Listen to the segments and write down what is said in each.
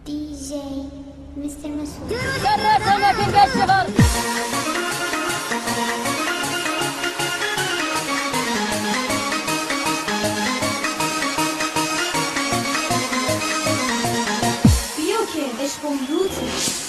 DJ Mr. Masoud. بیا که عشقم روته.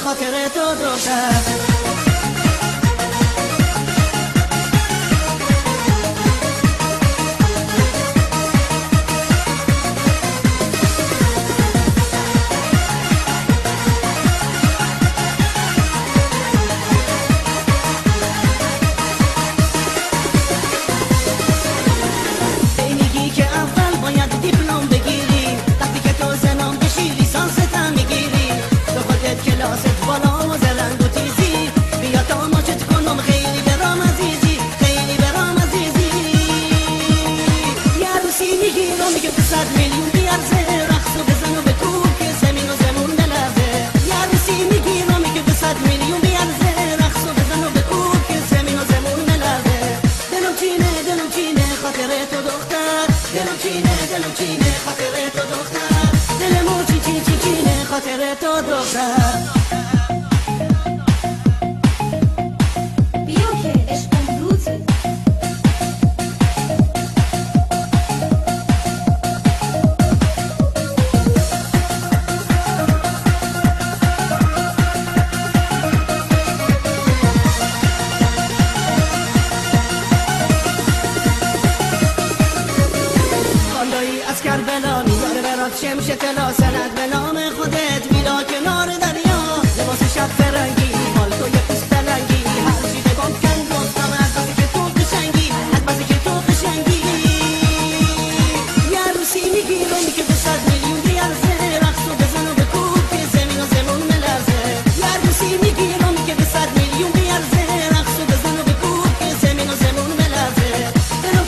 خاطر تو دختر میلیون بیارزه رقص و بزن و بکوب که زمین و زمون بلرزه یه عروسی میگیرم میگه به 100 میلیون بیارزه رقص و بزن و بکوب که زمین و زمون بلرزه دلم چینه خاطر تو دختر دلم چینه خاطر تو دختر دلمو چینه خاطر تو دختر از کربلا میاره برات شمش طلا سند به نام خودت میرا کنار دریا لباس شب فرنگی پالتو یه پوست پلنگی هرچی بگم کن گفتم از بسی که تو قشنگی از بسی که تو قشنگی یه عروسی میگیرم که به 100 میلیون بیارزه رقص و بزن و بکوب که زمین و زمون ملرزه یه عروسی میگیرم که به 100 میلیون بیارزه رقص و بزن و بکوب که زمین و زمون ملرزه دلم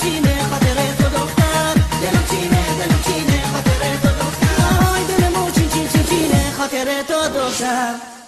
چینه خاطر تو دختر دلم چینه خاطر تو دختر